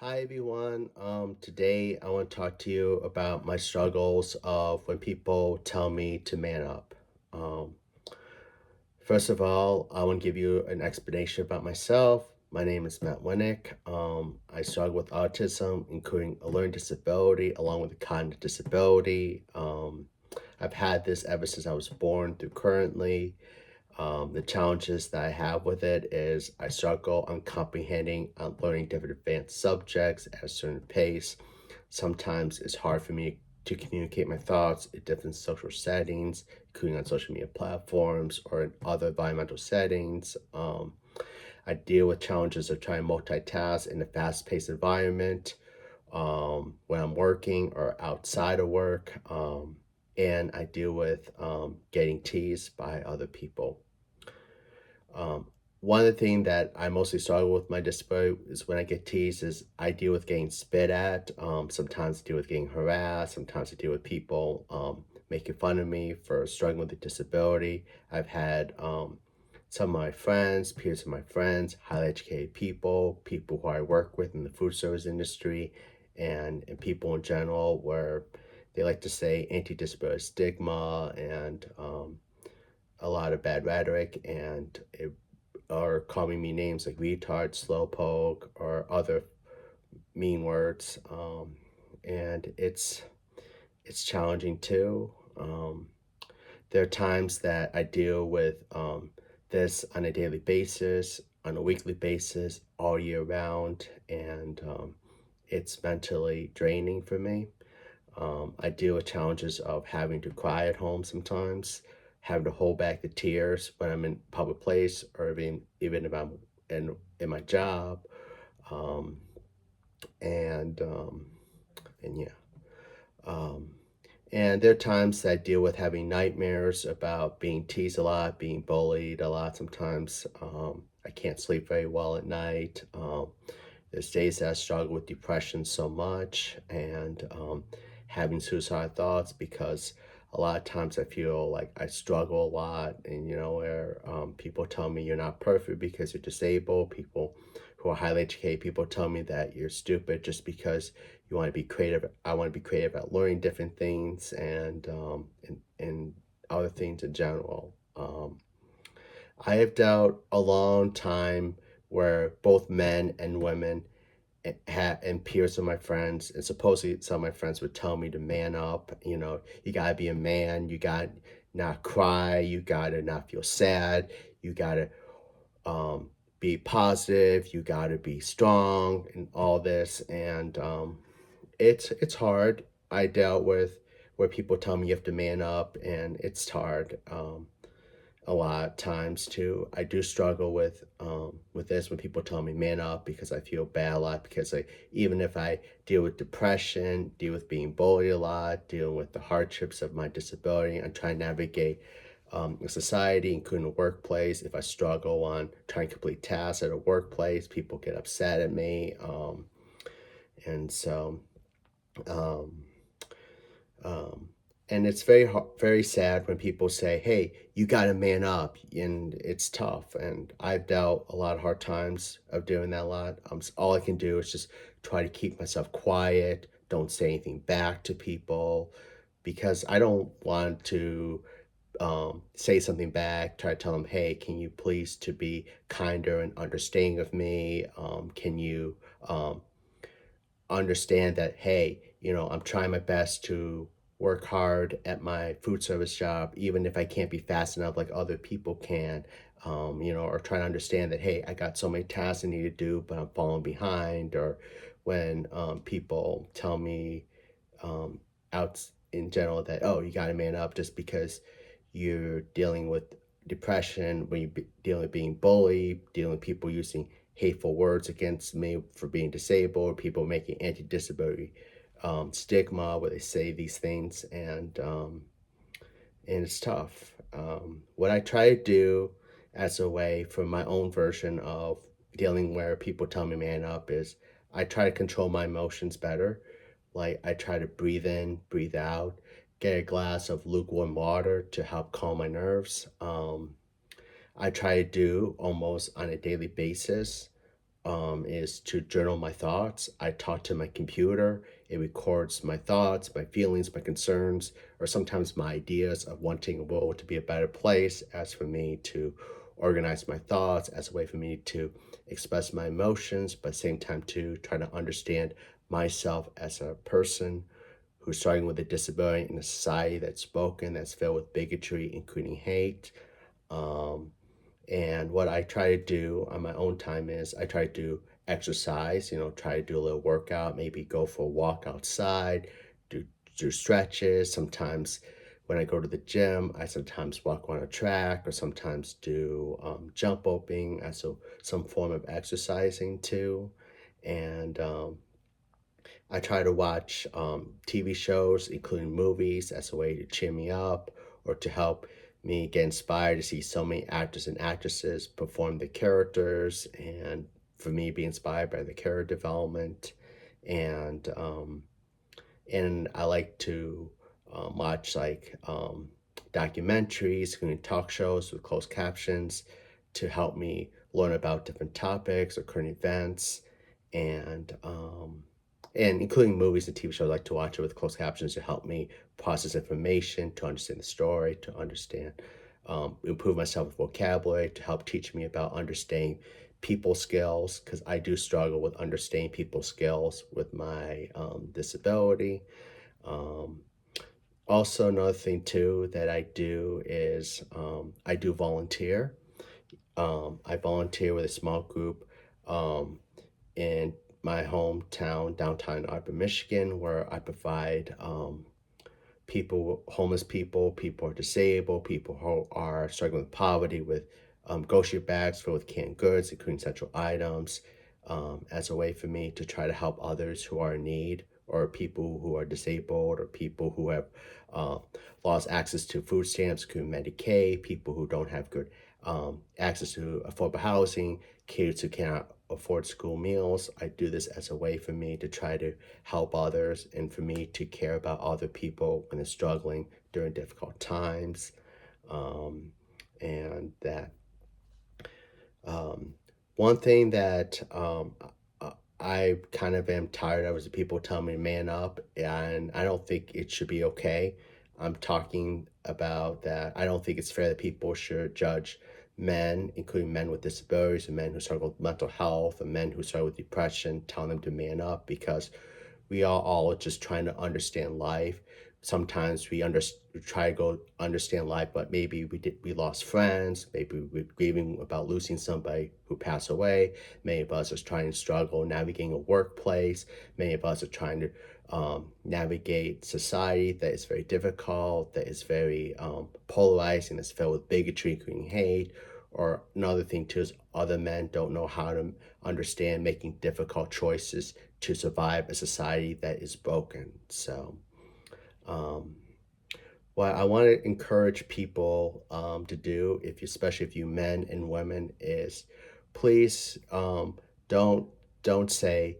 Hi everyone. Today I want to talk to you about my struggles of when people tell me to man up. Um, First of all, I want to give you an explanation about myself. My name is Matt Winnick. I struggle with autism, including a learning disability, along with a cognitive disability. I've had this ever since I was born through currently. The challenges that I have with it is I struggle on comprehending, on learning different advanced subjects at a certain pace. Sometimes it's hard for me to communicate my thoughts in different social settings, including on social media platforms or in other environmental settings. I deal with challenges of trying to multitask in a fast-paced environment when I'm working or outside of work. And I deal with getting teased by other people. Um, One of the things that I mostly struggle with my disability is when I get teased is I deal with getting spit at. Sometimes I deal with getting harassed. Sometimes I deal with people making fun of me for struggling with a disability. I've had some of my friends, peers of my friends, highly educated people, people who I work with in the food service industry, and people in general where they like to say anti-disability stigma and a lot of bad rhetoric and it or calling me names like retard, slowpoke, or other mean words. And it's challenging too. There are times that I deal with this on a daily basis, on a weekly basis, all year round, and it's mentally draining for me. I deal with challenges of having to cry at home sometimes, having to hold back the tears when I'm in public place, or even if I'm in my job. Um, and and yeah. Um, and there are times that I deal with having nightmares about being teased a lot, being bullied a lot sometimes. I can't sleep very well at night. There's days that I struggle with depression so much and having suicide thoughts because a lot of times I feel like I struggle a lot, and where people tell me you're not perfect because you're disabled. People who are highly educated, people tell me that you're stupid just because you want to be creative. I want to be creative at learning different things and other things in general. I have dealt a long time where both men and women and peers of my friends, and supposedly some of my friends would tell me to man up. You gotta be a man. You got to not cry. You gotta not feel sad. You gotta be positive. You gotta be strong, and all this. And it's hard. I dealt with where people tell me you have to man up, and it's hard. A lot of times too. I do struggle with this when people tell me man up because I feel bad a lot because even if I deal with depression, deal with being bullied a lot, dealing with the hardships of my disability, and trying to navigate a society, including the workplace. If I struggle on trying to complete tasks at a workplace, people get upset at me, and so. Um, um, and it's very sad when people say, "Hey, you got to man up," and it's tough. And I've dealt a lot of hard times of doing that a lot. All I can do is just try to keep myself quiet. Don't say anything back to people because I don't want to say something back. Try to tell them, "Hey, can you please to be kinder and understanding of me? Can you understand that, hey, I'm trying my best to work hard at my food service job, even if I can't be fast enough like other people can, or try to understand that, hey, I got so many tasks I need to do, but I'm falling behind." Or when people tell me out in general that, oh, you got to man up just because you're dealing with depression, when you're dealing with being bullied, dealing with people using hateful words against me for being disabled, people making anti-disability stigma where they say these things, and it's tough. What I try to do as a way for my own version of dealing where people tell me man up is I try to control my emotions better. Like I try to breathe in, breathe out, get a glass of lukewarm water to help calm my nerves. I try to do almost on a daily basis is to journal my thoughts. I talk to my computer. It records my thoughts, my feelings, my concerns, or sometimes my ideas of wanting a world to be a better place, as for me to organize my thoughts, as a way for me to express my emotions, but at the same time to try to understand myself as a person who's struggling with a disability in a society that's broken, that's filled with bigotry, including hate. Um, and what I try to do on my own time is I try to exercise, try to do a little workout, maybe go for a walk outside, do do stretches. Sometimes when I go to the gym, I sometimes walk on a track or sometimes do jump roping as some form of exercising too. And I try to watch TV shows, including movies, as a way to cheer me up or to help me get inspired to see so many actors and actresses perform the characters, and for me be inspired by the character development. And I like to watch like documentaries, including talk shows with closed captions, to help me learn about different topics or current events, and including movies and TV shows. I like to watch it with closed captions to help me process information, to understand the story, to understand, improve myself with vocabulary, to help teach me about understanding people skills, because I do struggle with understanding people skills with my disability. Um, Also, another thing too that I do is I do volunteer. I volunteer with a small group um, in my hometown, downtown Arbor, Michigan, where I provide people, homeless people, people who are disabled, people who are struggling with poverty, with grocery bags filled with canned goods, including essential items, as a way for me to try to help others who are in need, or people who are disabled, or people who have uh, lost access to food stamps, including Medicaid, people who don't have good access to affordable housing, kids who cannot afford school meals. I do this as a way for me to try to help others and for me to care about other people when they're struggling during difficult times. Um, and that um, One thing that I kind of am tired of is the people telling me to man up, and I don't think it should be okay. I'm talking about that. I don't think it's fair that people should judge men, including men with disabilities and men who struggle with mental health and men who struggle with depression, telling them to man up, because we are all just trying to understand life. Sometimes we try to go understand life, but maybe we lost friends, maybe we're grieving about losing somebody who passed away. Many of us are trying to struggle navigating a workplace. Many of us are trying to navigate society that is very difficult, that is very polarizing, that's filled with bigotry, including hate. Or another thing too is other men don't know how to understand making difficult choices to survive a society that is broken. So, um, what I want to encourage people to do, if you, especially if you men and women, is please don't say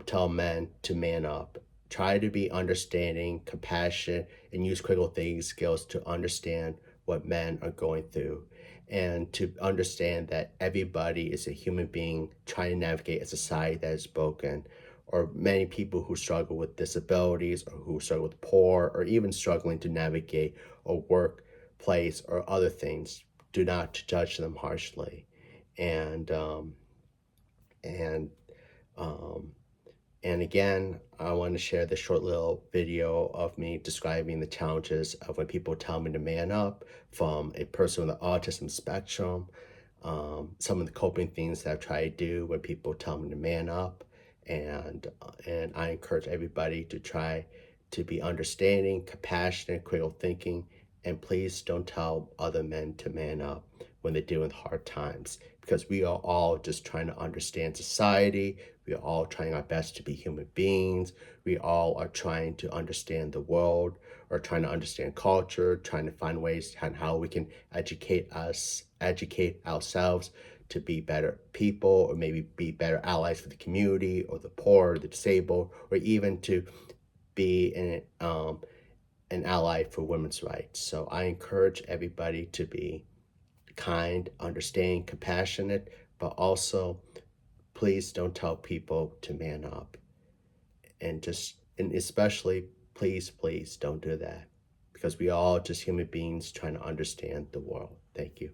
tell men to man up. Try to be understanding, compassionate, and use critical thinking skills to understand what men are going through, and to understand that everybody is a human being trying to navigate a society that is broken, or many people who struggle with disabilities or who struggle with poor or even struggling to navigate a workplace or other things. Do not judge them harshly. And and um, and again, I want to share this short little video of me describing the challenges of when people tell me to man up, from a person with the autism spectrum, some of the coping things that I've tried to do when people tell me to man up. And I encourage everybody to try to be understanding, compassionate, critical thinking, and please don't tell other men to man up when they're dealing with hard times, because we are all just trying to understand society. We are all trying our best to be human beings. We all are trying to understand the world, or trying to understand culture, trying to find ways on how we can educate ourselves to be better people, or maybe be better allies for the community, or the poor, the disabled, or even to be an ally for women's rights. So I encourage everybody to be kind, understanding, compassionate, but also please don't tell people to man up. And especially, please don't do that because we are all just human beings trying to understand the world. Thank you.